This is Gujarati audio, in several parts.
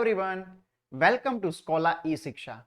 એવરીવન, વેલકમ ટુ સ્કોલા ઈ શિક્ષા.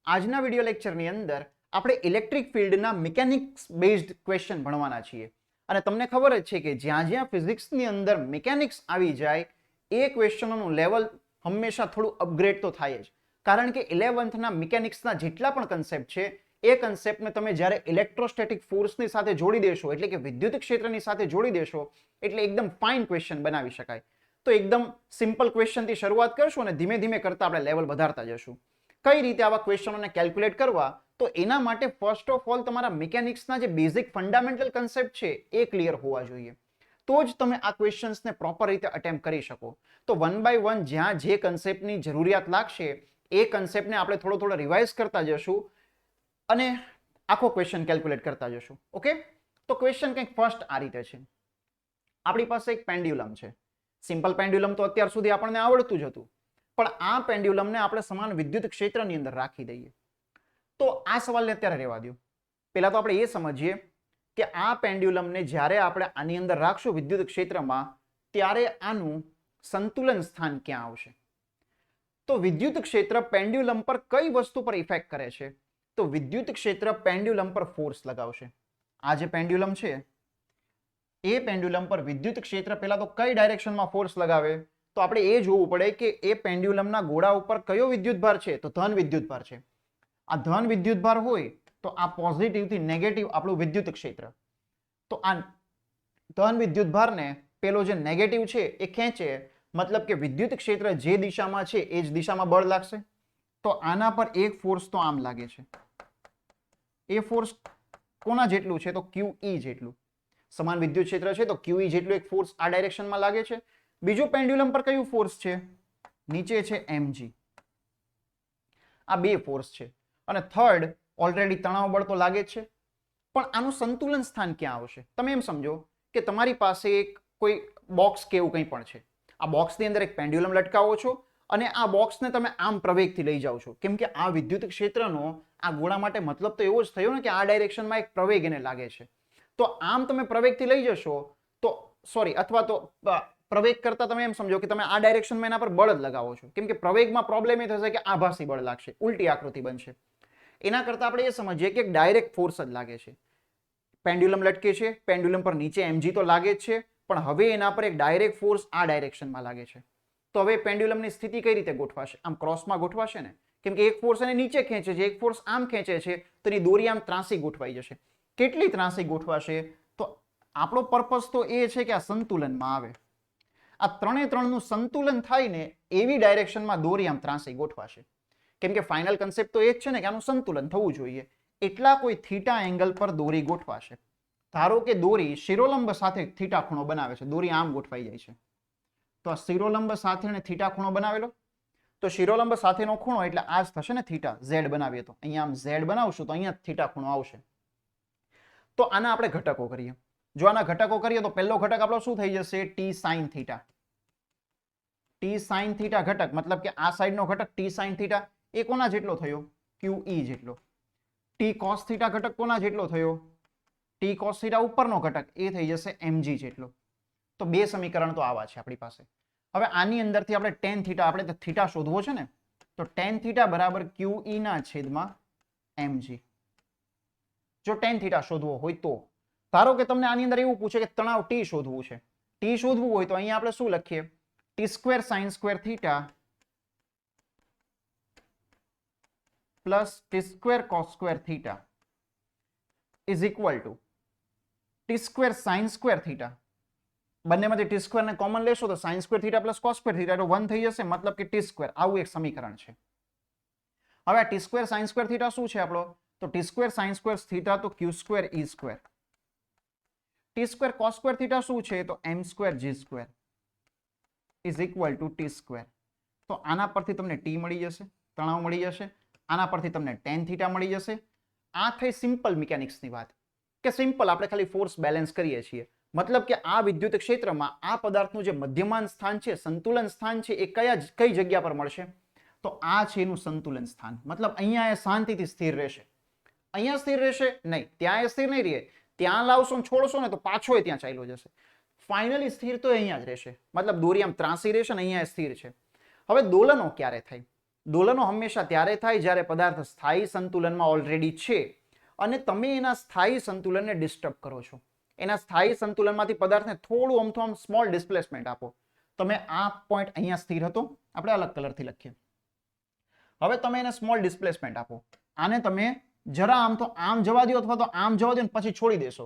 આજના વિડિયો લેક્ચરની અંદર આપણે ઇલેક્ટ્રિક ફિલ્ડના મિકેનિક્સ બેઝડ ક્વેશ્ચન ભણવાના છીએ. અને તમને ખબર જ છે કે જ્યાં જ્યાં ફિઝિક્સની અંદર મિકેનિક્સ આવી જાય એ ક્વેશ્ચનોનું લેવલ હંમેશા થોડું અપગ્રેડ તો થાય જ. કારણ કે 11થના મિકેનિક્સના જેટલા પણ કન્સેપ્ટ છે એ કન્સેપ્ટને તમે જ્યારે ઇલેક્ટ્રોસ્ટેટિક ફોર્સની સાથે જોડી દેશો, એટલે કે વિદ્યુત ક્ષેત્રની સાથે જોડી દેશો, એટલે એકદમ ફાઇન ક્વેશ્ચન બનાવી શકાય. તો એકદમ સિમ્પલ ક્વેશ્ચનથી શરૂઆત કરશું અને ધીમે ધીમે કરતા આપણે લેવલ વધારતા જશું. કઈ રીતે આવા ક્વેશ્ચનોને કેલ્ક્યુલેટ કરવા, તો એના માટે ફર્સ્ટ ઓફ ઓલ તમારા મિકેનિક્સના જે બેઝિક ફંડામેન્ટલ કન્સેપ્ટ છે એ ક્લિયર હોવા જોઈએ. તો જ તમે આ ક્વેશ્ચન્સને પ્રોપર રીતે અટેમ્પ્ટ કરી શકો. તો વન બાય વન જ્યાં જે કન્સેપ્ટની જરૂરિયાત લાગશે એ કન્સેપ્ટને આપણે થોડો થોડો રિવાઇઝ કરતા જશું અને આખો ક્વેશ્ચન કેલ્ક્યુલેટ કરતા જશું. ઓકે, તો ક્વેશ્ચન કંઈક ફર્સ્ટ આ રીતે છે. આપણી પાસે એક પેન્ડ્યુલમ છે. સિમ્પલ પેન્ડ્યુલમ તો અત્યાર સુધી આપણને આવડતું જ હતું, પણ આ પેન્ડ્યુલમને આપણે સમાન વિદ્યુત ક્ષેત્રની અંદર રાખી દઈએ. તો આ સવાલને અત્યારે રહેવા દો. પહેલા તો આપણે એ સમજીએ કે આ પેન્ડ્યુલમને જ્યારે આપણે આની અંદર રાખશું વિદ્યુત ક્ષેત્રમાં, ત્યારે આનું સંતુલન સ્થાન ક્યાં આવશે? તો વિદ્યુત ક્ષેત્ર પેન્ડ્યુલમ પર કઈ વસ્તુ પર ઇફેક્ટ કરે છે? તો વિદ્યુત ક્ષેત્ર પેન્ડ્યુલમ પર ફોર્સ લગાવશે. આ જે પેન્ડ્યુલમ છે એ પેન્ડ્યુલમ પર વિદ્યુત ક્ષેત્ર પહેલા તો કઈ ડાયરેક્શનમાં ફોર્સ લગાવે? તો આપણે એ જોવું પડે કે એ પેન્ડ્યુલમના ગોળા ઉપર કયો વિદ્યુતભાર છે? તો ધન વિદ્યુતભાર છે. આ ધન વિદ્યુતભાર હોય તો આ પોઝિટિવ થી નેગેટિવ આપણું વિદ્યુત ક્ષેત્ર. તો આ ધન વિદ્યુતભારને પેલો જે નેગેટિવ છે એ ખેંચે, મતલબ કે વિદ્યુત ક્ષેત્ર જે દિશામાં છે એ જ દિશામાં બળ લાગશે. તો આના પર એક ફોર્સ તો આમ લાગે છે. એ ફોર્સ કોના જેટલું છે? તો QE જેટલું. સમાન વિદ્યુત ક્ષેત્ર છે તો QE જેટલું એક ફોર્સ આ ડાયરેક્શનમાં લાગે છે. બીજું પેન્ડ્યુલમ પર કયું ફોર્સ છે? નીચે છે mg. આ બે ફોર્સ છે. અને થર્ડ ઓલરેડી તણાવ બળ તો લાગે જ છે, પણ આનું સંતુલન સ્થાન ક્યાં આવશે? તમે એમ સમજો કે તમારી પાસે એક કોઈ બોક્સ કે એવું કંઈ પણ છે. આ બોક્સની અંદર એક પેન્ડ્યુલમ લટકાવો છો અને આ બોક્સને તમે આમ પ્રવેગથી લઈ જાઓ છો. કેમ કે આ વિદ્યુત ક્ષેત્રનો આ ગોળા માટે મતલબ તો એવો જ થયો ને કે આ ડાયરેક્શનમાં એક પ્રવેગ એને લાગે છે. તો આમ તમે પ્રવેગથી લઈ જશો તો અથવા તો પ્રવેગ કરતા તમે એમ સમજો કે તમે આ ડાયરેક્શનમાં એના પર બળ જ લગાવો છો. કેમ કે પ્રવેગમાં પ્રોબ્લેમ એ થશે કે આભાસી બળ લાગશે, ઉલટી આકૃતિ બનશે. એના કરતા આપણે એ સમજીએ કે ડાયરેક્ટ ફોર્સ જ લાગે છે. પેન્ડ્યુલમ લટકે છે, પેન્ડ્યુલમ પર નીચે mg તો લાગે જ છે, પણ હવે એના પર એક ડાયરેક્ટ ફોર્સ આ ડાયરેક્શનમાં લાગે છે. તો હવે પેન્ડ્યુલમની સ્થિતિ કઈ રીતે ગોઠવાશે? આમ ક્રોસમાં ગોઠવાશે ને. કેમ કે એક ફોર્સ એને નીચે ખેંચે છે, એક ફોર્સ આમ ખેંચે છે, તો એની દોરી આમ ત્રાંસી ગોઠવાઈ જશે. કેટલી ત્રાંસી ગોઠવાશે? તો આપણો પર્પસ તો એ છે કે આ સંતુલનમાં આવે. આ ત્રણે ત્રણનું સંતુલન થાય ને એવી ડાયરેક્શનમાં દોરી આમ ત્રાંસી ગોઠવાશે. કેમ કે ફાઇનલ કન્સેપ્ટ તો એ જ છે ને કે આનું સંતુલન થવું જોઈએ. એટલા કોઈ થીટા એંગલ પર દોરી ગોઠવાશે. ધારો કે દોરી શિરોલંબ સાથે થીટા ખૂણો બનાવે છે, દોરી આમ ગોઠવાઈ જાય છે. તો આ શિરોલંબ સાથે એને થીટા ખૂણો બનાવેલો, તો શિરોલંબ સાથેનો ખૂણો એટલે આ જ થશે ને થીટા. ઝેડ બનાવીએ તો અહીંયા આમ ઝેડ બનાવશું તો અહીંયા થીટા ખૂણો આવશે. તો આના આપણે ઘટકો કરીએ. જો આના ઘટકો કરીએ તો પહેલો ઘટક આપણો શું થઈ જશે? T sine theta. T sine theta ઘટક મતલબ કે આ સાઈડનો ઘટક ટી સાઇન થીટા એ કોના જેટલો થયો? QE જેટલો. ટી કોસ થીટા ઘટક કોના જેટલો થયો? ટી કોસ થીટા ઉપરનો ઘટક એ થઈ જશે mg જેટલો. તો બે સમીકરણ તો આવા છે આપણી પાસે. હવે આની અંદરથી આપણે ટેન થીટા, આપણે થીટા શોધવો છે ને, તો ટેન થીટા બરાબર QE ના છેદમાં mg. જો ટેન થીટા શોધવો હોય તો ધારો કે તમને આની અંદર એવું પૂછે કે તણાવ ટી શોધવું છે. ટી શોધવું હોય તો અહીંયા આપણે શું લખીએ? T square sine square theta plus T square cos square theta is equal to T square sine square theta. બંનેમાંથી ટી સ્ક્વેર ને કોમન લેશો તો sign square theta plus cos square theta તો 1 થઈ જશે, મતલબ કે ટી સ્ક્વેર. આવું એક સમીકરણ છે. હવે આ T square sine square theta શું છે આપણો? તો T square sine square theta તો Q square E square. T square cos square theta શું છે? તો M square G square is equal to T square. તો આના પરથી તમને ટી મળી જશે, તણાવ મળી જશે. આના પરથી તમને ટેન થીટા મળી જશે. આ થઈ સિમ્પલ મિકેનિક્સની વાત કે સિમ્પલ આપણે ખાલી ફોર્સ બેલેન્સ કરીએ છીએ. મતલબ કે આ વિદ્યુત ક્ષેત્રમાં આ પદાર્થનું જે મધ્યમાન સ્થાન છે, સંતુલન સ્થાન છે, એ કઈ જગ્યા પર મળશે? તો આ છે એનું સંતુલન સ્થાન. મતલબ અહીંયા એ શાંતિથી સ્થિર રહેશે. અહીંયા સ્થિર રહેશે નહીં, ત્યાં એ સ્થિર નહીં રહે. ત્યાં લાવશો ને છોડશો ને તો પાછો ત્યાં ચાલ્યો જશે. ફાઇનલી સ્થિર તો અહીંયા જ રહેશે. મતલબ દોરી આમ ત્રાંસી રહેશે ને અહીંયા સ્થિર છે. હવે દોલનો ક્યારે થાય? દોલનો હંમેશા ત્યારે થાય જ્યારે પદાર્થ સ્થાયી સંતુલનમાં ઓલરેડી છે અને તમે એના સ્થાયી સંતુલનને ડિસ્ટર્બ કરો છો. એના સ્થાયી સંતુલનમાંથી પદાર્થને થોડું અમથું આમ સ્મોલ ડિસ્પ્લેસમેન્ટ આપો. તમે આ પોઈન્ટ અહીંયા સ્થિર હતો, આપણે અલગ કલરથી લખીએ. હવે તમે એને સ્મોલ ડિસ્પ્લેસમેન્ટ આપો. આને તમે જરા આમ તો આમ જવા દો અથવા તો આમ જવા દો ને પછી છોડી દેશો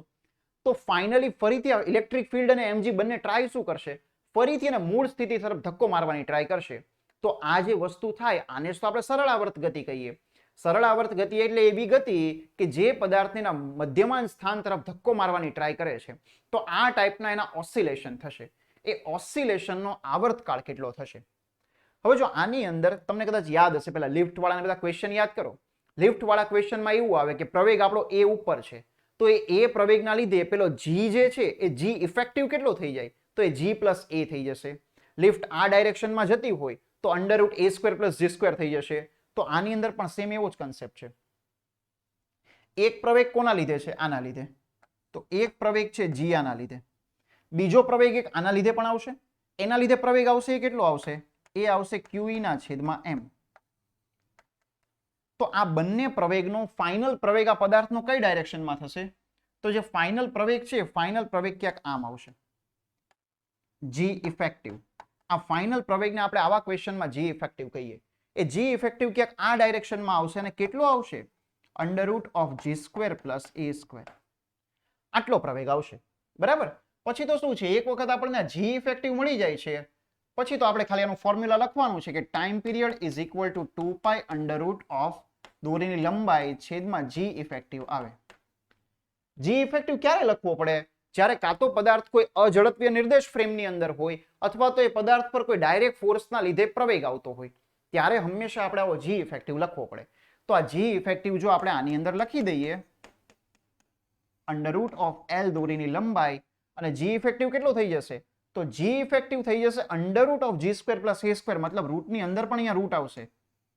તો ફાઇનલી ફરીથી ઇલેક્ટ્રિક ફિલ્ડ અને એમજી બંને ટ્રાય શું કરશે? ફરીથી એને મૂળ સ્થિતિ તરફ ધક્કો મારવાની ટ્રાય કરશે. તો આ જે વસ્તુ થાય આને જ તો આપણે સરળ આવર્ત ગતિ કહીએ. સરળ આવર્ત ગતિ એટલે એવી ગતિ કે જે પદાર્થના મધ્યમાન સ્થાન તરફ ધક્કો મારવાની ટ્રાય કરે છે. તો આ ટાઈપના એના ઓસિલેશન થશે. એ ઓસિલેશનનો આવર્તકાળ કેટલો થશે? હવે જો આની અંદર તમને કદાચ યાદ હશે, પેલા લિફ્ટ વાળાને બધા ક્વેશ્ચન યાદ કરો. લિફ્ટ વાળા ક્વેશ્ચનમાં એવું આવે કે પ્રવેગ આપણો એ ઉપર છે, તો એ પ્રવેગના લીધે પેલો જી જે છે એ જી ઇફેક્ટિવ કેટલો થઈ જાય? તો એ જી પ્લસ એ થઈ જશે. લિફ્ટ આ ડાયરેક્શનમાં જતી હોય તો √a² + g² થઈ જશે. તો આની અંદર પણ સેમ એવો જ કન્સેપ્ટ છે. એક પ્રવેગ કોના લીધે છે? આના લીધે. તો એક પ્રવેગ છે જી આના લીધે. બીજો પ્રવેગ એક આના લીધે પણ આવશે. એના લીધે પ્રવેગ આવશે એ કેટલો આવશે? એ આવશે QE/m. તો આ બંને પ્રવેગનો ફાઇનલ પ્રવેગ આ પદાર્થનો કઈ ડાયરેક્શનમાં થશે? તો જે ફાઇનલ પ્રવેગ છે ફાઇનલ પ્રવેગ ક્યાંક આમ આવશે, જી ઇફેક્ટિવ. આ ફાઇનલ પ્રવેગને આપણે આવા ક્વેશ્ચનમાં જી ઇફેક્ટિવ કહીએ. એ જી ઇફેક્ટિવ ક્યાંક આ ડાયરેક્શનમાં આવશે અને કેટલો આવશે? √g² + a². આટલો પ્રવેગ આવશે. બરાબર. પછી તો શું છે, એક વખત આપણને જી ઇફેક્ટિવ મળી જાય છે પછી તો આપણે ખાલી આનું ફોર્મ્યુલા લખવાનું છે કે time period is equal to 2π દોરીની લંબાઈ છેદમાં જી ઇફેક્ટિવ આવે. જી ઇફેક્ટિવ ક્યારે લખવો પડે? જ્યારે કાં તો પદાર્થ કોઈ અઝડપીય નિર્દેશ ફ્રેમની અંદર હોય અથવા તો એ પદાર્થ પર કોઈ ડાયરેક્ટ ફોર્સના લીધે પ્રવેગ આવતો હોય, ત્યારે હંમેશા આપણે આવો જી ઇફેક્ટિવ લખવો પડે. તો આ જી ઇફેક્ટિવ જો આપણે આની અંદર લખી દઈએ √L દોરીની લંબાઈ, અને જી ઇફેક્ટિવ કેટલો થઈ જશે? તો જી ઇફેક્ટિવ થઈ જશે √g² + a². મતલબ રૂટની અંદર પણ અહીંયા રૂટ આવશે,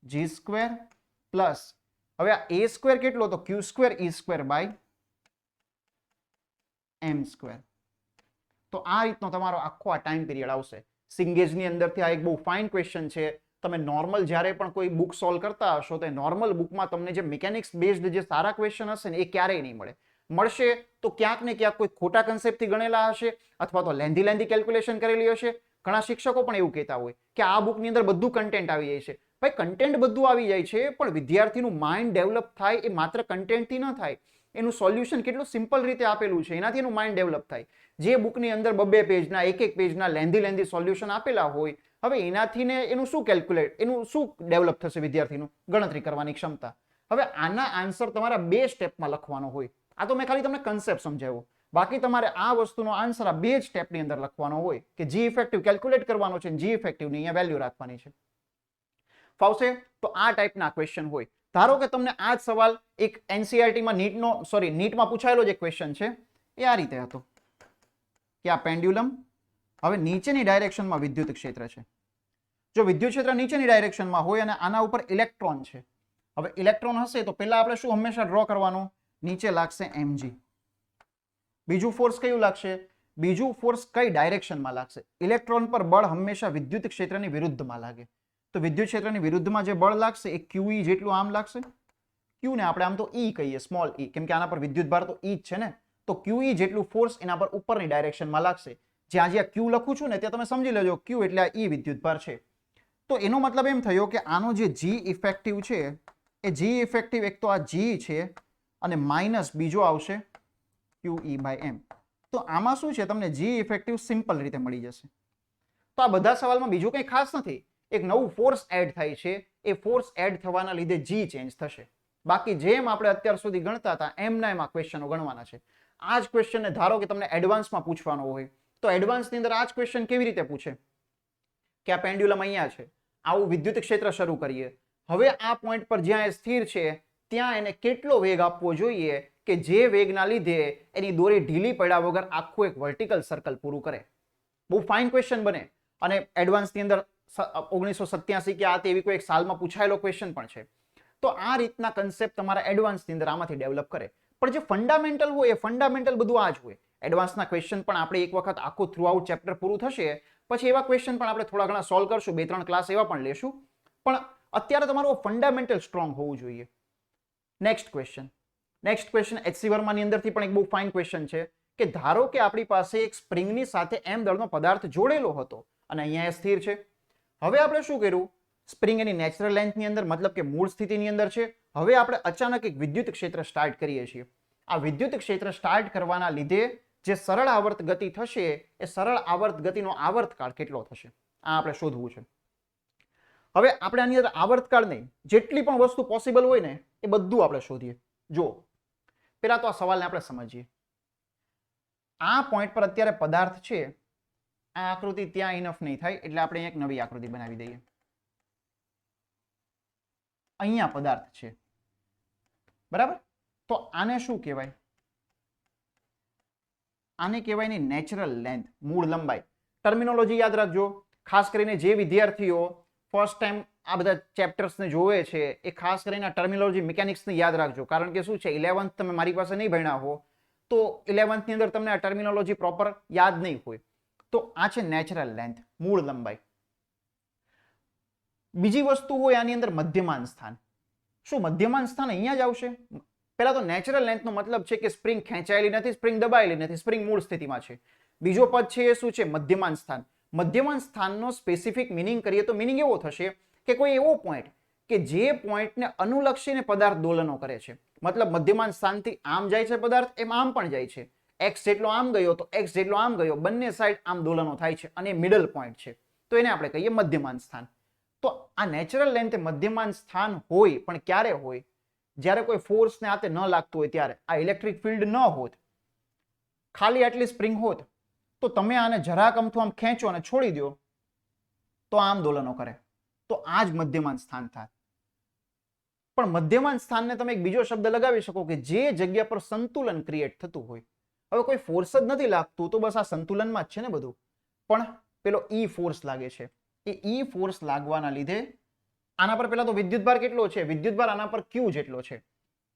g² પ્લસ હવે આ a² કેટલો? તો q² e² / m². તો આ રીતનો તમારો આખો આ ટાઈમ પીરિયડ આવશે. સિંગેજની અંદરથી આ એક બહુ ફાઇન ક્વેશ્ચન છે. તમે નોર્મલ જ્યારે પણ કોઈ બુક સોલ્વ કરતા હશો તો નોર્મલ બુકમાં તમને જે મિકેનિક્સ બેઝડ જે સારા ક્વેશ્ચન હશે ને એ ક્યારેય નહીં મળે. મળશે તો ક્યાંક ને ક્યાંક કોઈ ખોટા કન્સેપ્ટથી ગણેલા હશે અથવા તો લેન્ધી કેલ્ક્યુલેશન કરેલી હશે. ઘણા શિક્ષકો પણ એવું કહેતા હોય કે આ બુકની અંદર બધું કન્ટેન્ટ આવી જાય છે. ભાઈ કન્ટેન્ટ બધું આવી જાય છે પણ વિદ્યાર્થીનું માઇન્ડ ડેવલપ થાય એ માત્ર કન્ટેન્ટથી ન થાય. એનું સોલ્યુશન કેટલું સિમ્પલ રીતે આપેલું છે એનાથી એનું માઇન્ડ ડેવલપ થાય. જે બુકની અંદર 2-2 પેજના એક પેજના લેન્ધી સોલ્યુશન આપેલા હોય, હવે એનાથી ને એનું શું કેલ્ક્યુલેટ, એનું શું ડેવલપ થશે વિદ્યાર્થીનું? ગણતરી કરવાની ક્ષમતા. હવે આના આન્સર તમારા 2 સ્ટેપમાં લખવાનો હોય. આ તો મેં ખાલી તમને કન્સેપ્ટ સમજાવ્યો. બાકી તમારે આ વસ્તુનો આન્સર આ 2 સ્ટેપની અંદર લખવાનો હોય કે જી ઇફેક્ટિવ કેલ્ક્યુલેટ કરવાનો છે, જી ઇફેક્ટિવની અહીંયા વેલ્યુ રાખવાની છે. ફાવશે? તો આ ટાઈપના ક્વેશ્ચન હોય. ધારો કે તમને આ જ સવાલ એક એનસીઈઆરટીમાં નીટમાં પૂછાયેલો જે ક્વેશ્ચન છે એ આ રીતે હતો કે આ પેન્ડ્યુલમ હવે નીચેની ડાયરેક્શનમાં વિદ્યુત ક્ષેત્ર છે. જો વિદ્યુત ક્ષેત્ર નીચેની ડાયરેક્શનમાં હોય અને આના ઉપર ઇલેક્ટ્રોન છે. હવે ઇલેક્ટ્રોન હશે તો પહેલા આપણે શું હંમેશા ડ્રો કરવાનું? નીચે લાગશે mg. બીજું ફોર્સ કયું લાગશે? બીજું ફોર્સ કઈ ડાયરેક્શનમાં લાગશે? ઇલેક્ટ્રોન પર બળ હંમેશા વિદ્યુત ક્ષેત્રની વિરુદ્ધમાં લાગે. તો વિદ્યુત ક્ષેત્રની વિરુદ્ધમાં જે બળ લાગશે એ QE જેટલું આમ લાગશે. Q ને આપણે આમ તો E કહીએ, સ્મોલ e, કેમ કે આના પર વિદ્યુત ભાર તો E જ છે ને. તો QE જેટલું ફોર્સ એના પર ઉપરની ડાયરેક્શનમાં લાગશે. જ્યાં Q લખું છું ને ત્યાં તમે સમજી લેજો Q એટલે આ E વિદ્યુત ભાર છે. તો એનો મતલબ એમ થયો કે આનો જે G ઇફેક્ટિવ છે એ G ઇફેક્ટિવ એક તો આ G છે અને માઇનસ બીજો આવશે QE/m. તો આમાં શું છે, તમને G ઇફેક્ટિવ સિમ્પલ રીતે મળી જશે. તો આ બધા સવાલમાં બીજું કંઈ ખાસ નથી. એક નવું ફોર્સ એડ થાય છે, એ ફોર્સ એડ થવાના લીધે G ચેન્જ થશે. બાકી જેમ આપણે અત્યાર સુધી ગણતા હતા એમના એમાં ક્વેશ્ચનો ગણવાના છે. આ જ ક્વેશ્ચનને ધારો કે તમને એડવાન્સમાં પૂછવાનો હોય તો એડવાન્સની અંદર આ જ ક્વેશ્ચન કેવી રીતે પૂછે કે આ પેન્ડ્યુલમ અહીંયા છે, આવું વિદ્યુત ક્ષેત્ર શરૂ કરીએ. હવે આ પોઈન્ટ પર જ્યાં એ સ્થિર છે ત્યાં એને કેટલો વેગ આપવો જોઈએ કે જે વેગના લીધે એની દોરી ઢીલી પડ્યા વગર આખું એક વર્ટિકલ સર્કલ પૂરું કરે. બહુ ફાઇન ક્વેશ્ચન બને અને એડવાન્સની અંદર 1987 કે આ તેવી કોઈ એક સાલમાં પૂછાયેલો ક્વેશ્ચન પણ છે. તો આ રીતના કન્સેપ્ટ તમારા એડવાન્સની અંદર આમાંથી ડેવલપ કરે. પણ જે ફંડામેન્ટલ હોય એ ફંડામેન્ટલ બધું આ જ હોય. એડવાન્સના ક્વેશ્ચન પણ આપણે એક વખત આખું થ્રુઆઉટ ચેપ્ટર પૂરું થશે પછી એવા ક્વેશ્ચન પણ આપણે થોડા ઘણા સોલ્વ કરશું, 2-3 ક્લાસ એવા પણ લેશું, પણ અત્યારે તમારું ફંડામેન્ટલ સ્ટ્રોંગ હોવું જોઈએ. નેક્સ્ટ ક્વેશ્ચન HC વર્માની અંદરથી પણ એક બહુ ફાઇન ક્વેશ્ચન છે કે ધારો કે આપણી પાસે એક સ્પ્રિંગની સાથે m દળનો પદાર્થ જોડેલો હતો અને અહીંયા એ સ્થિર છે. હવે આપણે શું કર્યું, સ્પ્રિંગ એની નેચરલ લેન્થની અંદર મતલબ કે મૂળ સ્થિતિની અંદર છે. હવે આપણે અચાનક એક વિદ્યુત ક્ષેત્ર સ્ટાર્ટ કરીએ છીએ. આ વિદ્યુત ક્ષેત્ર સ્ટાર્ટ કરવાના લીધે જે સરળ આવર્ત ગતિ થશે એ સરળ આવર્ત ગતિનો આવર્તકાળ કેટલો થશે આ આપણે શોધવું છે. હવે આપણે આની અંદર આવર્તકાળ નહીં, જેટલી પણ વસ્તુ પોસિબલ હોય ને એ બધું આપણે શોધીએ. જો પહેલા તો આ સવાલને આપણે સમજીએ. આ પોઈન્ટ પર અત્યારે પદાર્થ છે, આ આકૃતિ ત્યાં ઇનફ નહીં થાય એટલે આપણે એક નવી આકૃતિ બનાવી દઈએ. અહીંયા પદાર્થ છે, બરાબર? તો આને શું કહેવાય? આને કહેવાય ની નેચરલ લેન્થ, મૂળ લંબાઈ. ટર્મિનોલોજી યાદ રાખજો, ખાસ કરીને જે વિદ્યાર્થીઓ ફર્સ્ટ ટાઈમ આ બધા ચેપ્ટર્સને જોવે છે એ ખાસ કરીને ટર્મિનોલોજી મિકેનિક્સને યાદ રાખજો, કારણ કે શું છે 11th તમે મારી પાસે નહીં ભણ્યા હો તો 11th ની અંદર તમને આ ટર્મિનોલોજી પ્રોપર યાદ નહીં હોય. તો આ છે નેચરલ લેન્થ, મૂળ લંબાઈ. બીજી વસ્તુ હોય આની અંદર મધ્યમાન સ્થાન. શું મધ્યમાન સ્થાન અહીંયા જ આવશે? પહેલા તો નેચરલ લેન્થનો મતલબ છે કે સ્પ્રિંગ ખેંચાયેલી નથી, સ્પ્રિંગ દબાયેલી નથી, સ્પ્રિંગ મૂળ સ્થિતિમાં છે. બીજો પદ છે એ શું છે? મધ્યમાન સ્થાન. મધ્યમાન સ્થાનનો સ્પેસિફિક મિનિંગ કરીએ તો મિનિંગ એવો થશે કે કોઈ એવો પોઈન્ટ કે જે પોઈન્ટને અનુલક્ષીને પદાર્થ દોલનો કરે છે. મતલબ મધ્યમાન સ્થાનથી આમ જાય છે પદાર્થ, એમ આમ પણ જાય છે. x જેટલો આમ ગયો તો x જેટલો આમ ગયો, બંને સાઈડ આમ દોલનો થાય છે અને મિડલ પોઈન્ટ છે, તો એને આપણે કહીએ મધ્યમાન સ્થાન. તો આ નેચરલ લેન્થ મધ્યમાન સ્થાન હોય, પણ ક્યારે હોય? જ્યારે કોઈ ફોર્સને આતે ન લાગતું હોય ત્યારે. આ ઇલેક્ટ્રિક ફિલ્ડ ન હોત, ખાલી આટલી સ્પ્રિંગ હોત, તો તમે આને જરાક અમથું આમ ખેંચો અને છોડી દો તો આમ દોલનો કરે, તો આ જ મધ્યમાન સ્થાન થાય. પણ મધ્યમાન સ્થાનને તમે એક બીજો શબ્દ લગાવી શકો કે જે જગ્યા પર સંતુલન ક્રિએટ થતું હોય. હવે કોઈ ફોર્સ જ નથી લાગતું તો બસ આ સંતુલનમાં જ છે ને બધું, પણ પેલો ઈ ફોર્સ લાગે છે. એ ઈ ફોર્સ લાગવાના લીધે આના પર પેલા તો વિદ્યુતભાર કેટલો છે? વિદ્યુતભાર આના પર Q જેટલો છે.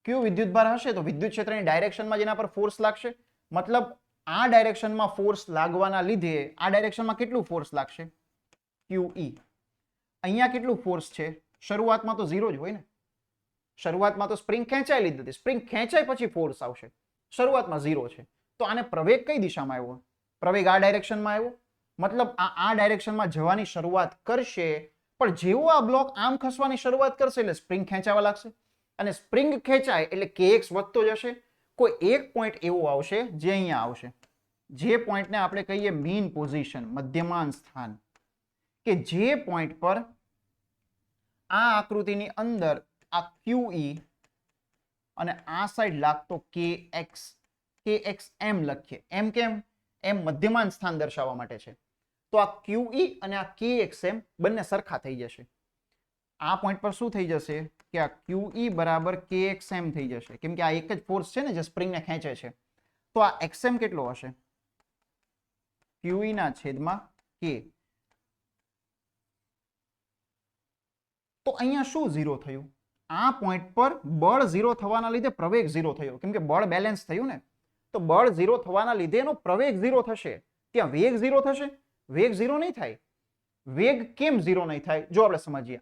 Q વિદ્યુતભાર હશે તો વિદ્યુત ક્ષેત્રની ડાયરેક્શનમાં જેના પર ફોર્સ લાગશે, મતલબ આ ડાયરેક્શનમાં ફોર્સ લાગવાના લીધે આ ડાયરેક્શનમાં કેટલું ફોર્સ લાગશે? QE. અહીંયા કેટલું ફોર્સ છે? શરૂઆતમાં તો 0 જ હોય ને. શરૂઆતમાં તો સ્પ્રિંગ ખેંચાયેલી જ નથી, સ્પ્રિંગ ખેંચાય પછી ફોર્સ આવશે. શરૂઆતમાં 0 છે. તો આને પ્રવેગ કઈ દિશામાં આવ્યો? પ્રવેગ આ ડાયરેક્શનમાં આવ્યો, મતલબ આ ડાયરેક્શનમાં જવાની શરૂઆત કરશે. પણ જેવો આ બ્લોક આમ ખસવાની શરૂઆત કરશે એટલે સ્પ્રિંગ ખેંચાવા લાગશે, અને સ્પ્રિંગ ખેંચાય એટલે kx વધતો જશે. કોઈ એક પોઈન્ટ એવો આવશે જે અહીંયા આવશે, જે પોઈન્ટને આપણે કહીએ મીન પોઝિશન, મધ્યમાન સ્થાન, કે જે પોઈન્ટ પર આ આકૃતિની અંદર આ QE અને આ સાઈડ લાગતો kxm લખીએ. એમ કેમ? એમ મધ્યમાન સ્થાન દર્શાવવા માટે છે. તો આ QE અને આ kxm બંને સરખા થઈ જશે. આ પોઈન્ટ પર શું થઈ જશે કે આ QE બરાબર kxm થઈ જશે, કેમ કે આ એક જ ફોર્સ છે ને જે સ્પ્રિંગને ખેંચે છે. તો આ xm કેટલો હશે? QE ના છેદમાં k. તો અહીંયા શું 0 થયું? આ પોઈન્ટ પર બળ 0 થવાના લીધે પ્રવેગ 0 થયો, કેમ કે બળ બેલેન્સ થયું ને. તો બળ 0 થવાના લીધે એનો પ્રવેગ 0 થશે. ત્યાં વેગ 0 થશે? વેગ 0 નહીં થાય. વેગ કેમ 0 નહીં થાય? જો આપણે સમજીએ.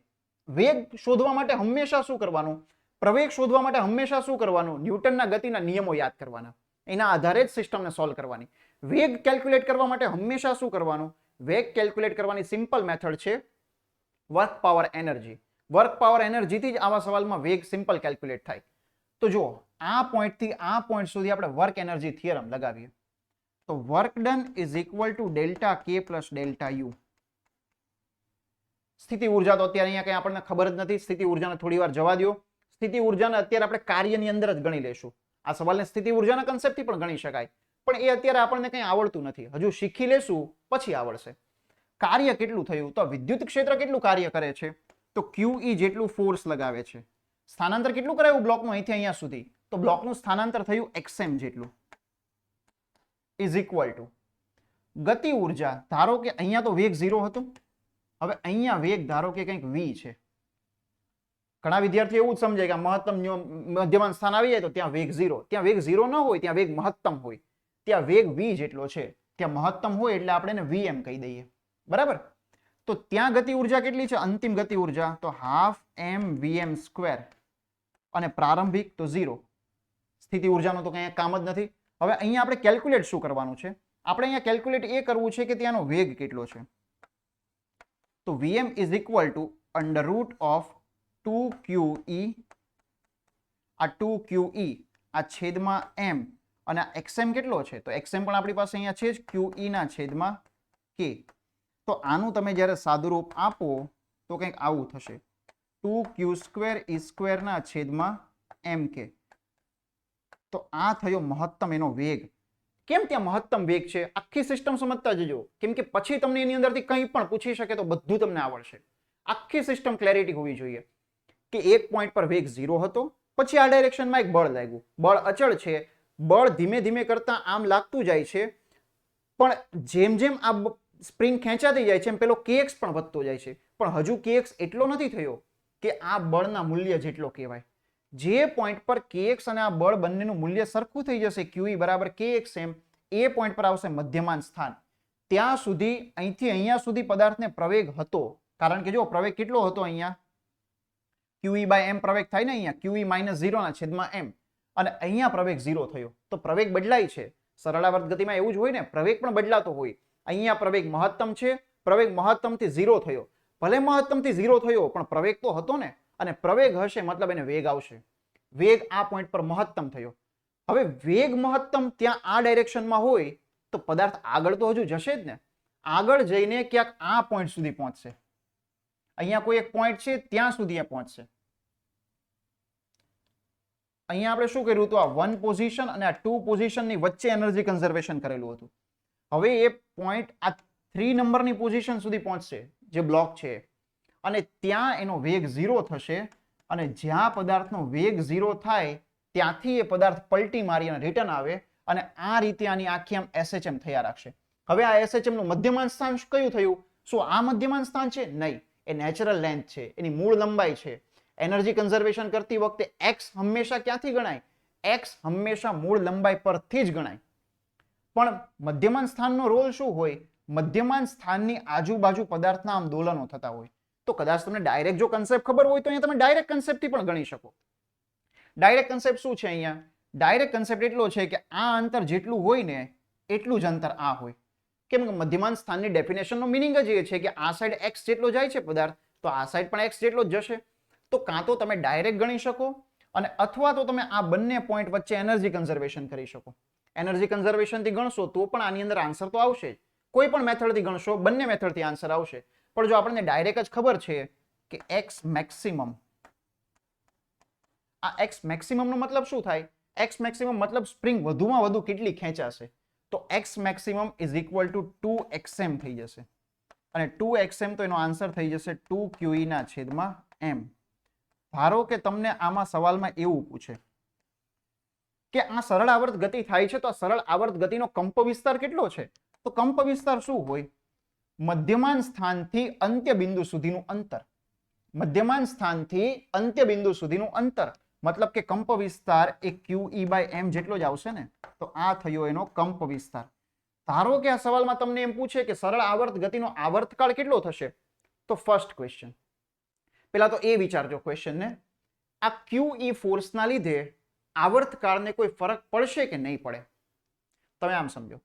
વેગ શોધવા માટે હંમેશા શું કરવાનું? પ્રવેગ શોધવા માટે હંમેશા શું કરવાનું? ન્યૂટનના ગતિના નિયમો યાદ કરવાના, એના આધારે જ સિસ્ટમને સોલ્વ કરવાની. વેગ કેલ્ક્યુલેટ કરવા માટે હંમેશા શું કરવાનું? વેગ કેલ્ક્યુલેટ કરવાની સિમ્પલ મેથડ છે work power energy. Work power એનર્જીથી જ આવા સવાલમાં વેગ સિમ્પલ કેલ્ક્યુલેટ થાય. તો જો આ પોઈન્ટથી આ પોઈન્ટ સુધી આપણે વર્ક એનર્જી થિયરમ લગાવીએ તો work done is equal to delta કે પ્લસ ડેલ્ટા યુ. સ્થિતિ ઉર્જા તો અત્યારે અહીંયા કઈ આપણને ખબર જ નથી, સ્થિતિ ઉર્જાને થોડી વાર જવા દો. સ્થિતિ ઉર્જાને અત્યારે આપણે કાર્યની અંદર જ ગણી લેશું. આ સવાલને સ્થિતિ ઉર્જાના કન્સેપ્ટથી પણ ગણી શકાય, પણ એ અત્યારે આપણને કંઈ આવડતું નથી. હજુ શીખી લેશું પછી આવડશે. કાર્ય કેટલું થયું? તો વિદ્યુત ક્ષેત્ર કેટલું કાર્ય કરે છે? તો QE જેટલું ફોર્સ લગાવે છે. સ્થાનાંતર કેટલું કરાયું બ્લોકનું અહીંથી અહીંયા સુધી? તો બ્લોકનું સ્થાનાંતર થયું xm જેટલું. ઇઝ ઇક્વલ ટુ ગતિ ઉર્જા. ધારો કે અહીંયા તો વેગ 0 હતો, હવે અહીંયા વેગ ધારો કે કંઈક v છે. ઘણા વિદ્યાર્થીઓ એવું જ સમજે કે મહત્તમ મધ્યમાન સ્થાન આવી જાય તો ત્યાં વેગ 0. ત્યાં વેગ 0 ન હોય, ત્યાં વેગ મહત્તમ હોય. ત્યાં વેગ v જેટલો છે, ત્યાં મહત્તમ હોય એટલે આપણે એને vm કહી દઈએ. બરાબર. તો ત્યાં ગતિ ઉર્જા કેટલી છે? અંતિમ ગતિ ઉર્જા તો હાફ એમ વીએમ સ્ક્વેર અને પ્રારંભિક તો 0. સ્થિતિ ઉર્જાનો તો કંઈ કામ જ નથી. હવે અહીંયા આપણે કેલ્ક્યુલેટ શું કરવાનું છે? આપણે અહીંયા કેલ્ક્યુલેટ એ કરવું છે કે ત્યાંનો વેગ કેટલો છે. તો VM is equal two under root of 2QE, આ 2QE આ છેદમાં m, અને આ xm કેટલો છે? તો xm પણ આપણી પાસે અહીંયા છે જ, QE ના છેદમાં k. તો આનું તમે જ્યારે સાદુરૂપ આપો તો કંઈક આવું થશે, 2q² e સ્ક્વેર ના છેદમાં mk. તો આ થયો મહત્તમ એનો વેગ. કેમ ત્યાં મહત્તમ વેગ છે? આખી સિસ્ટમ સમજતા જજો, કેમ કે પછી તમને એની અંદરથી કંઈ પણ પૂછી શકે તો બધું તમને આવડશે. આખી સિસ્ટમ ક્લેરિટી હોવી જોઈએ કે એક પોઈન્ટ પર વેગ 0 હતો, પછી આ ડાયરેક્શનમાં એક બળ લાગ્યું, બળ અચળ છે, બળ ધીમે ધીમે કરતા આમ લાગતું જાય છે, પણ જેમ જેમ આ સ્પ્રિંગ ખેંચાતી જાય છે એમ પેલો kx પણ વધતો જાય છે, પણ હજુ kx એટલો નથી થયો કે આ બળના મૂલ્ય જેટલો કહેવાય. જે પોઈન્ટ પર kx અને આ બળ બંનેનું મૂલ્ય સરખું થઈ જશે, QE બરાબર kxm, એ પોઈન્ટ પર આવશે મધ્યમાન સ્થાન. ત્યાં સુધી અહીંથી અહીંયા સુધી પદાર્થને પ્રવેગ હતો, કારણ કે જો પ્રવેગ કેટલો હતો અહીંયા, QE by m પ્રવેગ થાય ને અહીંયા, QE minus 0 ના છેદમાં m, અને અહીંયા પ્રવેગ 0 થયો. તો પ્રવેગ બદલાય છે. સરળાવર્ત ગતિમાં એવું જ હોય ને, પ્રવેગ પણ બદલાતો હોય. અહીંયા પ્રવેગ મહત્તમ છે, પ્રવેગ મહત્તમથી 0 થયો. ભલે મહત્તમથી 0 થયો પણ પ્રવેગ તો હતો ને, અને પ્રવેગ હશે મતલબ એને વેગ આવશે. વેગ આ પોઈન્ટ પર મહત્તમ થયો. હવે વેગ મહત્તમ ત્યાં આ ડાયરેક્શનમાં હોય તો પદાર્થ આગળ તો હજુ જશે જ ને. આગળ જઈને ક્યાંક આ પોઈન્ટ સુધી પહોંચશે. અહીંયા કોઈ એક પોઈન્ટ છે ત્યાં સુધી એ પહોંચશે. અહીંયા આપણે શું કર્યું હતું? આ 1 પોઝિશન અને આ 2 પોઝિશનની વચ્ચે એનર્જી કન્ઝર્વેશન કરેલું હતું. હવે એ પોઈન્ટ આ 3 નંબરની પોઝિશન સુધી પહોંચશે, જે બ્લોક છે, અને ત્યાં એનો વેગ 0 થશે, અને જ્યાં પદાર્થનો વેગ 0 થાય ત્યાંથી એ પદાર્થ પલટી મારી અને રિટર્ન આવે, અને આ રીતે આની આખી આમ SHM થયા રાખશે. હવે આ SHM નું મધ્યમાન સ્થાન કયું થયું? શું આ મધ્યમાન સ્થાન છે? નહીં, એ નેચરલ લેન્થ છે, એની મૂળ લંબાઈ છે. એનર્જી કન્ઝર્વેશન કરતી વખતે x હંમેશા ક્યાંથી ગણાય? x હંમેશા મૂળ લંબાઈ પરથી જ ગણાય. પણ મધ્યમાન સ્થાનનો રોલ શું હોય? મધ્યમાન સ્થાનની આજુબાજુ પદાર્થના આમ દોલનો થતા હોય. તો કદાચ તમને ડાયરેક્ટ જો કન્સેપ્ટ ખબર હોય તો અહીંયા તમે ડાયરેક્ટ કન્સેપ્ટથી પણ ગણી શકો. ડાયરેક્ટ કન્સેપ્ટ શું છે? અહીંયા ડાયરેક્ટ કન્સેપ્ટ એટલો છે કે આ અંતર જેટલું હોય ને એટલું જ અંતર આ હોય. કેમ કે મધ્યમાન સ્થાનની ડેફિનેશનનો મિનિંગ જ એ છે કે આ સાઈડ x જેટલો જાય છે પદાર્થ, તો આ સાઈડ પણ x જેટલો જ જશે. તો કાં તો તમે ડાયરેક્ટ ગણી શકો, અને અથવા તો તમે આ બંને પોઈન્ટ વચ્ચે એનર્જી કન્ઝર્વેશન કરી શકો. એનર્જી કન્ઝર્વેશનથી ગણશો તો પણ આની અંદર આન્સર તો આવશે જ. કોઈ પણ મેથડથી ગણશો, બંને મેથડથી આન્સર આવશે. પણ જો આપણને ડાયરેક્ટ જ ખબર છે કે x મેક્સિમમ, આ x મેક્સિમમ નો મતલબ શું થાય? x મેક્સિમમ મતલબ સ્પ્રિંગ વધુમાં વધુ કેટલી ખેંચાશે, તો x maximum is equal two 2xm થઈ જશે. અને 2xm તો એનો આન્સર થઈ જશે 2QE ના છેદમાં m. ધારો કે તમને આમાં સવાલમાં એવું પૂછે કે આ સરળ આવર્ત ગતિ થાય છે, તો આ સરળ આવર્ત ગતિનો કંપ વિસ્તાર કેટલો છે? તો કંપ વિસ્તાર શું હોય? મધ્યમાન સ્થાનથી અંત્ય બિંદુ સુધીનું અંતર. મધ્યમાન સ્થાનથી અંત્ય બિંદુ સુધીનું અંતર મતલબ કે કંપ વિસ્તાર એ QE by m જેટલો જ આવશે ને. તો આ થયો એનો કંપ વિસ્તાર. ધારો કે આ સવાલમાં તમને એમ પૂછે કે સરળ આવર્ત ગતિનો આવર્તકાળ કેટલો થશે, તો ફર્સ્ટ ક્વેશ્ચન પેલા તો એ વિચારજો ક્વેશ્ચનને, આ QE ફોર્સના લીધે આવર્તકાળને કોઈ ફરક પડશે કે નહીં પડે? તમે આમ સમજો,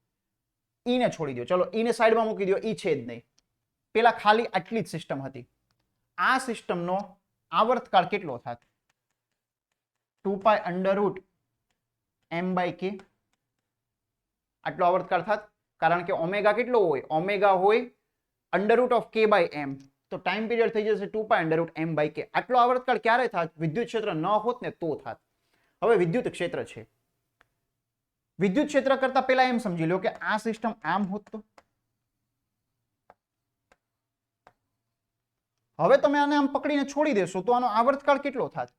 ઈ ને છોડી દો, ચલો ઈ ને સાઈડમાં મૂકી દો, ઈ છે જ નહીં. પેલા ખાલી આટલી જ સિસ્ટમ હતી. આ સિસ્ટમનો આવર્તકાળ કેટલો થાત? 2π under root m by k આટલો આવર્તકાળ થાત. કારણ કે ઓમેગા કેટલો હોય? ઓમેગા હોય under root of k by m, તો ટાઈમ પીરિયડ થઈ જશે 2π under root m by k. આટલો આવર્તકાળ ક્યારે થાત? વિદ્યુત ક્ષેત્ર ન હોત ને તો થાત. હવે વિદ્યુત ક્ષેત્ર છે. વિદ્યુત ક્ષેત્ર કરતા પહેલા એમ સમજી લો કે આ સિસ્ટમ આમ હોત તો. હવે તમે આને આમ પકડીને છોડી દેશો તો આનો આવર્તકાળ કેટલો થાત?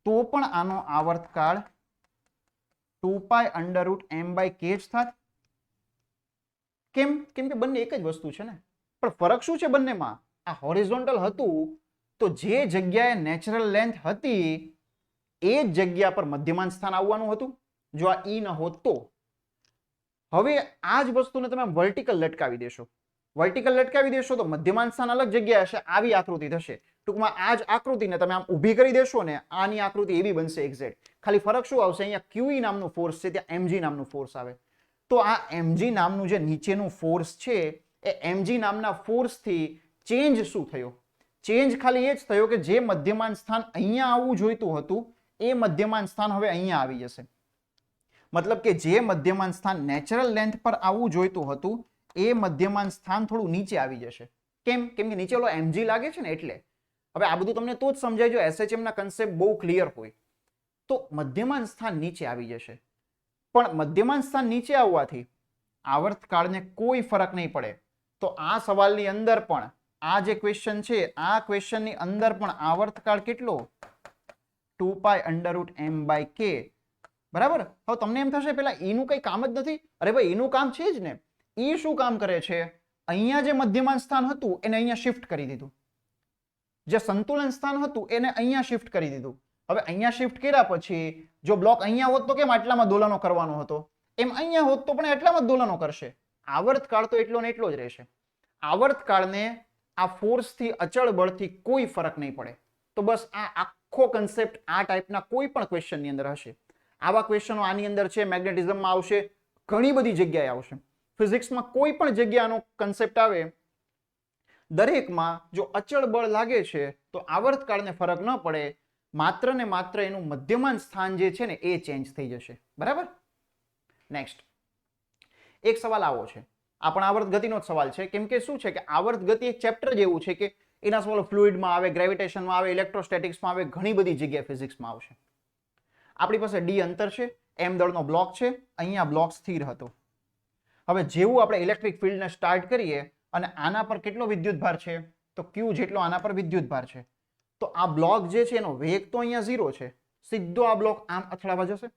તો પણ આનો આવર્તકાળ 2π under root m by k જ થાત. કેમ? કેમ કે બંને એક જ વસ્તુ છે ને. પણ ફરક શું છે બંનેમાં? આ હોરિઝોન્ટલ હતું તો જે જગ્યાએ નેચરલ લેન્થ હતી એ જ જગ્યા પર મધ્યમાન સ્થાન આવવાનું હતું, જો આ ઈ ન હોત તો. હવે આ જ વસ્તુને તમે વર્ટિકલ લટકાવી દેશો વર્ટિકલ લટકાવી દેશો તો મધ્યમાન સ્થાન અલગ જગ્યાએ હશે, આવી આકૃતિ થશે. ટૂંકમાં આ જ આકૃતિને તમે આમ ઊભી કરી દેશો ને, આની આકૃતિ એવી બનશે એક્ઝેક્ટ. ખાલી ફરક શું આવશે, અહીંયા QE નામનું ફોર્સ છે, ત્યાં mg નામનું ફોર્સ આવે. તો આ mg નામનું જે નીચેનું ફોર્સ છે એ mg નામના ફોર્સથી ચેન્જ શું થયો? ચેન્જ ખાલી એ જ થયો કે જે મધ્યમાન સ્થાન અહીંયા આવવું જોઈતું હતું એ મધ્યમાન સ્થાન હવે અહીંયા આવી જશે. મતલબ કે જે મધ્યમાન સ્થાન નેચરલ લેન્થ પર આવવું જોઈતું હતું એ મધ્યમાન સ્થાન થોડું નીચે આવી જશે. કેમ? કેમ કે નીચે ઓલો mg લાગે છે ને એટલે. હવે આ બધું તમને તો જ સમજાય જો SHM ના કન્સેપ્ટ બહુ ક્લિયર હોય. તો મધ્યમાન સ્થાન નીચે આવી જશે. પણ મધ્યમાન સ્થાન નીચે આવવાથી આવર્તકાળને કોઈ ફરક નહીં પડે. તો આ સવાલની અંદર પણ આ જે ક્વેશ્ચન છે, આ ક્વેશ્ચનની અંદર પણ આવર્તકાળ કેટલો? 2π√m/k. બરાબર. હવે તમને એમ થશે પેલા નું કઈ કામ જ નથી. અરે ભાઈ એનું કામ છે જ ને. ઈ શું કામ કરે છે? અહીંયા જે મધ્યમાન સ્થાન હતું એને અહીંયા શિફ્ટ કરી દીધું. જે સંતુલન સ્થાન હતું એને અહીંયા શિફ્ટ કરી દીધું. હવે અહીંયા શિફ્ટ કર્યા પછી જો બ્લોક અહીંયા હોત તો કેમ આટલામાં દોલનો કરવાનો હતો, એમ અહીંયા હોત તો પણ એટલામાં જ દોલનો કરશે. આવર્તકાળ તો એટલો ને એટલો જ રહેશે. આવર્તકાળને આ ફોર્સથી, અચળ બળથી કોઈ ફરક નહીં પડે. તો બસ આ આખો કન્સેપ્ટ આ ટાઈપના કોઈ પણ ક્વેશ્ચનની અંદર હશે. આવા ક્વેશ્ચનો આની અંદર છે, મેગ્નેટિઝમમાં આવશે, ઘણી બધી જગ્યાએ આવશે. ફિઝિક્સમાં કોઈ પણ જગ્યાનો કન્સેપ્ટ આવે, દરેકમાં જો અચળ બળ લાગે છે તો આવર્તકાળને ફરક ન પડે, માત્ર ને માત્ર એનું મધ્યમાન સ્થાન જે છે ને એ ચેન્જ થઈ જશે. બરાબર. નેક્સ્ટ એક સવાલ આવો છે, આ પણ આવર્ત ગતિનો જ સવાલ છે. કેમ કે શું છે કે આવર્ત ગતિ એક ચેપ્ટર જેવું છે કે એના સવાલો ફ્લુઇડમાં આવે, ગ્રેવિટેશનમાં આવે, ઇલેક્ટ્રોસ્ટેટિક્સમાં આવે, ઘણી બધી જગ્યાએ ફિઝિક્સમાં આવશે. આપણી પાસે d અંતર છે, m દળનો બ્લોક છે, અહીંયા બ્લોક સ્થિર હતો. હવે જેવું આપણે ઇલેક્ટ્રિક ફિલ્ડને સ્ટાર્ટ કરીએ અને આના પર કેટલો વિદ્યુતભાર છે? તો q જેટલો આના પર વિદ્યુતભાર છે. તો આ બ્લોક જે છે એનો વેગ તો અહીંયા 0 છે. સીધો આ બ્લોક આમ અથડાવા જશે.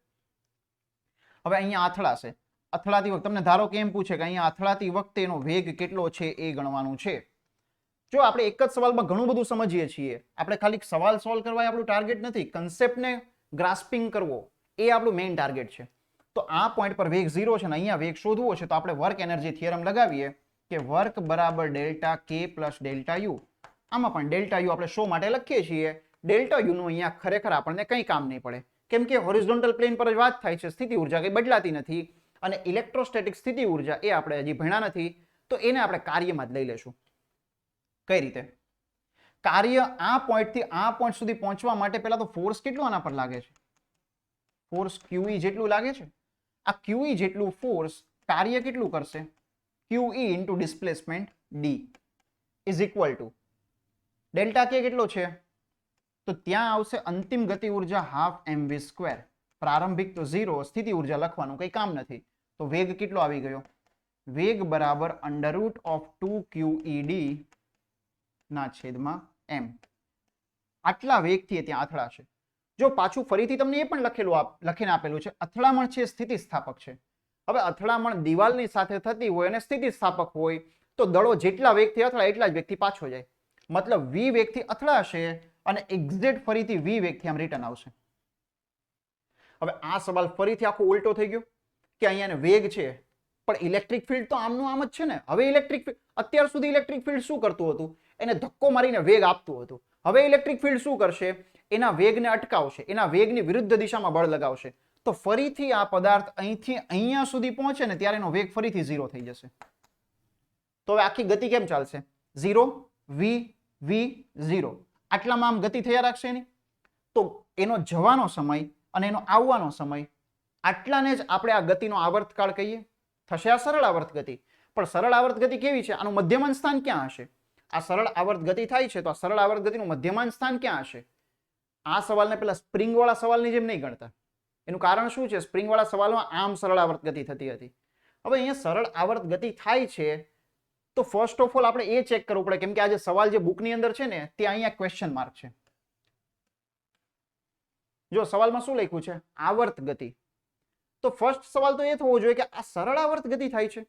હવે અહીંયા અથડાશે. અથડાતી વખતે તમને ધારો કે એમ પૂછે કે અહીંયા અથડાતી વખતે એનો વેગ કેટલો છે એ ગણવાનું છે. જો આપણે એક જ સવાલમાં ઘણું બધું સમજીએ છીએ, આપણે ખાલી સવાલ સોલ્વ કરવા એ આપણું ટાર્ગેટ નથી. કન્સેપ્ટને ગ્રાસ્પિંગ કરવો એ આપણું મેઇન ટાર્ગેટ છે. તો આ પોઈન્ટ પર વેગ 0 છે ને અહીંયા વેગ શોધવો છે, તો આપણે વર્ક એનર્જી થિયરમ લગાવીએ કે વર્ક બરાબર ડેલ્ટા કે પ્લસ ડેલ્ટા યુ. આમાં પણ ડેલ્ટા યુ આપણે શો માટે લખીએ છીએ. ડેલ્ટા યુ નું અહીંયા ખરેખર આપણને કંઈ કામ નહીં પડે, કેમ કે હોરિઝોન્ટલ પ્લેન પર જ વાત થાય છે. સ્થિતિ ઉર્જા કંઈ બદલાતી નથી અને ઇલેક્ટ્રોસ્ટેટિક સ્થિતિ ઉર્જા એ આપણે હજી ભણ્યા નથી, તો એને આપણે કાર્યમાં જ લઈ લેશું. કઈ રીતે? કાર્ય આ પોઈન્ટથી આ પોઈન્ટ સુધી પહોંચવા માટે પહેલા તો ફોર્સ કેટલો આના પર લાગે છે? ફોર્સ QE જેટલું લાગે છે. આ QE જેટલું ફોર્સ કાર્ય કેટલું કરશે? QE into displacement D is equal to delta કે કેટલો છે? તો ત્યાં આવશે અંતિમ ગતિ ઉર્જા હાફ mv². પ્રારંભિક તો 0, સ્થિતિ ઉર્જા લખવાનું કંઈ કામ નથી. તો વેગ કેટલો આવી ગયો? વેગ બરાબર √2QED ના છેદમાં m. આટલા વેગથી ત્યાં અથડાશે. જો પાછું ફરીથી તમને એ પણ લખીને આપેલું છે, અથડામણ છે સ્થિતિસ્થાપક છે. હવે અથડામણ દિવાલની સાથે થતી હોય અને સ્થિતિસ્થાપક હોય તો દળો જેટલા વેગથી અથડાય એટલા જ વેગથી પાછો જાય. મતલબ v વેગથી અથડાશે અને એક્ઝેક્ટ ફરીથી v વેગથી આમ રિટર્ન આવશે. હવે આ સવાલ ફરીથી આખો ઉલટો થઈ ગયો કે અહીંયા વેગ છે પણ ઇલેક્ટ્રિક ફિલ્ડ તો આમનું આમ જ છે ને. હવે ઇલેક્ટ્રિક ફિલ્ડ, અત્યાર સુધી ઇલેક્ટ્રિક ફિલ્ડ શું કરતું હતું? એને ધક્કો મારીને વેગ આપતું હતું. હવે ઇલેક્ટ્રિક ફિલ્ડ શું કરશે? એના વેગને અટકાવશે, એના વેગની વિરુદ્ધ દિશામાં બળ લગાવશે. તો ફરીથી આ પદાર્થ અહીંથી અહીંયા સુધી પહોંચે ને ત્યારે એનો વેગ ફરીથી 0 થઈ જશે. તો હવે આખી ગતિ કેમ ચાલશે? 0 v v 0. આટલામાં આમ ગતિ થયા રાખશે એની. તો એનો જવાનો સમય અને એનો આવવાનો સમય, આટલાને જ આપણે આ ગતિનો આવર્તકાળ કહીએ. થશે આ સરળ આવર્ત ગતિ. પણ સરળ આવર્ત ગતિ કેવી છે? આનું મધ્યમાન સ્થાન ક્યાં હશે? આ સરળ આવર્ત ગતિ થાય છે તો આ સરળ આવર્ત ગતિનું મધ્યમાન સ્થાન ક્યાં હશે? આ સવાલને પેલા સ્પ્રિંગ વાળા સવાલની જેમ નહીં ગણતા. એનું કારણ શું છે? સ્પ્રિંગ વાળા સવાલમાં આમ સરળ આવર્ત ગતિ થતી હતી. હવે અહીંયા સરળ આવર્ત ગતિ થાય છે તો ફર્સ્ટ ઓફ ઓલ આપણે એ ચેક કરવું પડે, કેમ કે આ જે સવાલ જે બુકની અંદર છે ને તે અહીંયા ક્વેશ્ચન માર્ક છે. જો સવાલમાં શું લખ્યું છે? આવર્ત ગતિ. તો ફર્સ્ટ સવાલ તો એ થવો જોઈએ કે આ સરળ આવર્ત ગતિ થાય છે.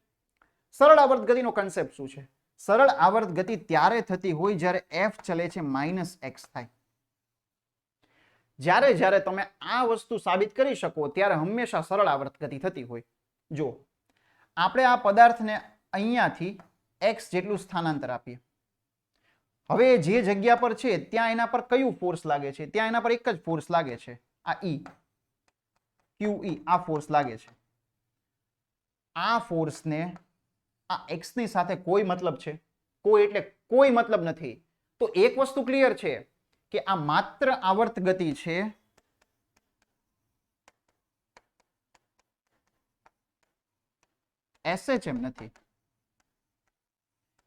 સરળ આવર્ત ગતિનો કન્સેપ્ટ શું છે? સરળ આવર્ત ગતિ ત્યારે થતી હોય જ્યારે f ચલે છે -x થાય. જ્યારે જ્યારે તમે આ વસ્તુ સાબિત કરી શકો ત્યારે હંમેશા સરળ આવર્ત ગતિ થતી હોય. જો આપણે આ પદાર્થને અહીંયાથી x જેટલું સ્થાનાંતર આપીએ. હવે જે જગ્યા પર છે ત્યાં એના પર કયું ફોર્સ લાગે છે? ત્યાં એના પર એક જ ફોર્સ લાગે છે, આ E, QE, આ ફોર્સ લાગે છે. આ ફોર્સને આ x ની સાથે કોઈ મતલબ છે? કોઈ એટલે કોઈ મતલબ નથી. તો એક વસ્તુ ક્લિયર છે કે આ માત્ર આવર્ત ગતિ છે, SHM નથી.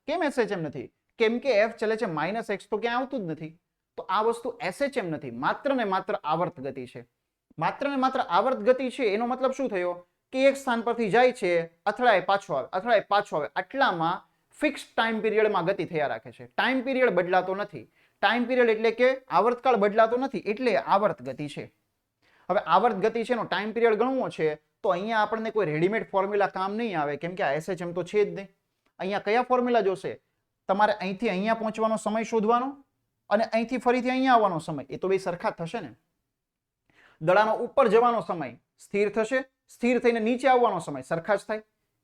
કેમ SHM નથી? કેમ કે F ચલે છે -x, તો ક્યાં આવતું જ નથી. તો આ વસ્તુ SHM નથી, માત્ર ને માત્ર આવર્ત ગતિ છે. માત્ર ને માત્ર આવર્ત ગતિ છે એનો મતલબ શું થયો કે એક સ્થાન પરથી જાય છે, અથડાય પાછો આવે, અથડાય પાછો આવે, આટલામાં ફિક્સ ટાઈમ પીરિયડમાં ગતિ થયા રાખે છે. ટાઈમ પીરિયડ બદલાતો નથી. ટાઈમ પીરિયડ એટલે કે આવર્તકાળ બદલાતો નથી, એટલે આવર્ત ગતિ છે. હવે આવર્ત ગતિ છે એનો ટાઈમ પીરિયડ ગણવો છે તો અહીંયા આપણને કોઈ રેડીમેડ ફોર્મ્યુલા કામ નહીં આવે, કેમ કે આ SHM તો છે જ નહીં. અહીંયા કયા ફોર્મ્યુલા જોશે? તમારે અહીંથી અહીંયા પહોંચવાનો સમય શોધવાનો અને અહીંથી ફરીથી અહીંયા આવવાનો સમય, એ તો બે સરખા થશે ને. દડાનો ઉપર જવાનો સમય સ્થિર થશે, સ્થિર થઈને નીચે આવવાનો સમય સરખા જ થાય.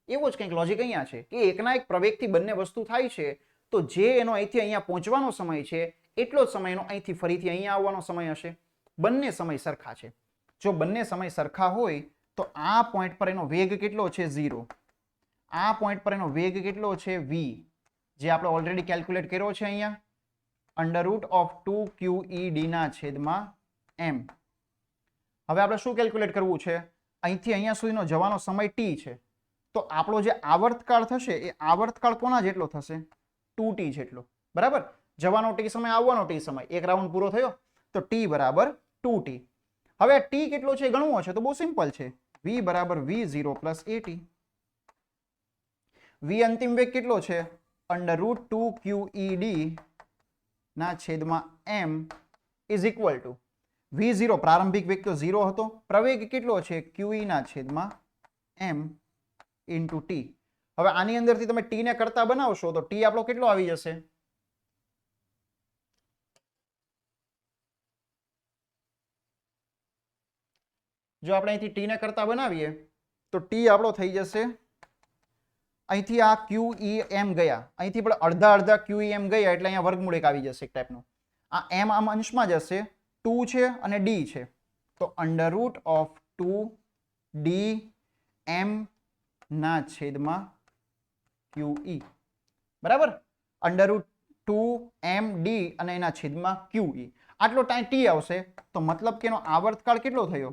એવો જ કંઈક લોજિક અહીંયા છે કે એકના એક પ્રવેગથી બંને વસ્તુ થાય છે, તો જે એનો અહીંથી અહીંયા પહોંચવાનો સમય છે એટલો જ સમય એનો અહીંથી ફરીથી અહીંયા આવવાનો સમય હશે. બંને સમય સરખા છે. જો બંને સમય સરખા હોય તો આ પોઈન્ટ પર એનો વેગ કેટલો છે? 0. આ પોઈન્ટ પર એનો વેગ કેટલો છે? v, જે આપણે ઓલરેડી કેલ્ક્યુલેટ કર્યો છે અહીંયા, √2QED ના છેદમાં m. હવે આપણે શું કેલ્ક્યુલેટ કરવું છે? અહીંથી અહીંયા સુધીનો જવાનો સમય t છે, તો આપણો જે આવર્તકાળ થશે એ આવર્તકાળ કોના જેટલો થશે? 2t જેટલો. બરાબર? જવાનો t સમય, આવવાનો t સમય, એક રાઉન્ડ પૂરો થયો તો t બરાબર 2t. હવે t કેટલો છે ગણવો છે તો બહુ સિમ્પલ છે, v બરાબર v0 પ્લસ at. v અંતિમ વેગ કેટલો છે? √2QED ના છેદમાં m is equal two v0, પ્રારંભિક વેગ તો 0 હતો, પ્રવેગ કેટલો છે? QE ના છેદમાં m ઇન્ટુ t. હવે આની અંદરથી તમે t ને કરતા બનાવશો તો t આપણો કેટલો આવી જશે? જો આપણે અહીંથી t ને કરતા બનાવીએ તો t આપણો થઈ જશે, અહીંથી આ QEM ગયા, અહીંથી પણ અડધા અડધા QEM ગયા એટલે અહીંયા વર્ગમૂળ એક આવી જશે એક ટાઈપનો. આ m આમ અંશમાં જશે, 2 છે અને d છે, તો √2dm ના છેદમાં QE. બરાબર? √2md અને એના છેદમાં QE. આટલો ટાઈમ t આવશે, તો મતલબ કે એનો આવર્તકાળ કેટલો થયો?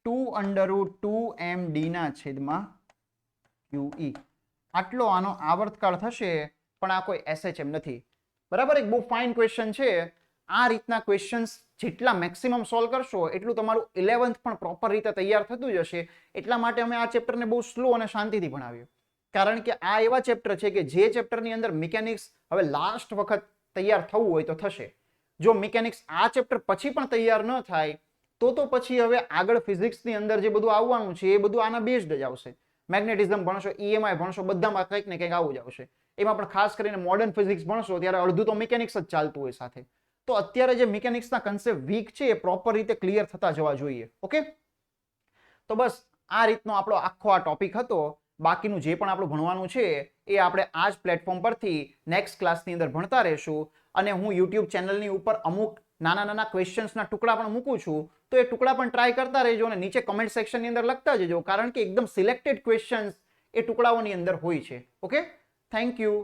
2√2md ના છેદમાં QE. આટલો આનો આવર્તકાળ થશે, પણ આ કોઈ SHM નથી. બરાબર? એક બહુ ફાઇન ક્વેશ્ચન છે. આ રીતના ક્વેશ્ચન્સ જેટલા મેક્સિમમ સોલ્વ કરશો એટલું તમારું 11th પણ પ્રોપર રીતે તૈયાર થતું જશે. એટલા માટે અમે આ ચેપ્ટરને બહુ સ્લો અને શાંતિથી ભણાવ્યું, કારણ કે આ એવા ચેપ્ટર છે કે જે ચેપ્ટરની અંદર મિકેનિક્સ હવે લાસ્ટ વખત તૈયાર થવું હોય તો થશે. જો મિકેનિક્સ આ ચેપ્ટર પછી પણ તૈયાર ન થાય તો પછી હવે આગળ ફિઝિક્સની અંદર જે બધું આવવાનું છે એ બધું આના બેઝડ જ આવશે. મેગ્નેટિઝમ ભણશો, EMI ભણશો, બધામાં કંઈક ને કંઈક આવું જ આવશે. એમાં પણ ખાસ કરીને મોડર્ન ફિઝિક્સ ભણશો ત્યારે અડધું તો મિકેનિક્સ જ ચાલતું હોય સાથે. તો અત્યારે જે મિકેનિક્સના કન્સેપ્ટ વીક છે એ પ્રોપર રીતે ક્લિયર થતા જવા જોઈએ. ઓકે, તો બસ આ રીતનો આપણો આખો આ ટોપિક હતો. બાકીનું જે પણ આપણું ભણવાનું છે એ આપણે આ જ પ્લેટફોર્મ પરથી નેક્સ્ટ ક્લાસની અંદર ભણતા રહીશું. અને હું યુટ્યુબ ચેનલની ઉપર અમુક નાના નાના ક્વેશ્ચન્સના ટુકડા પણ મૂકું છું, તો એ ટુકડા પણ ટ્રાય કરતા રહેજો અને નીચે કમેન્ટ સેક્શનની અંદર લખતા જજો, કારણ કે એકદમ સિલેક્ટેડ ક્વેશ્ચન્સ એ ટુકડાઓની અંદર હોય છે. Okay, thank you.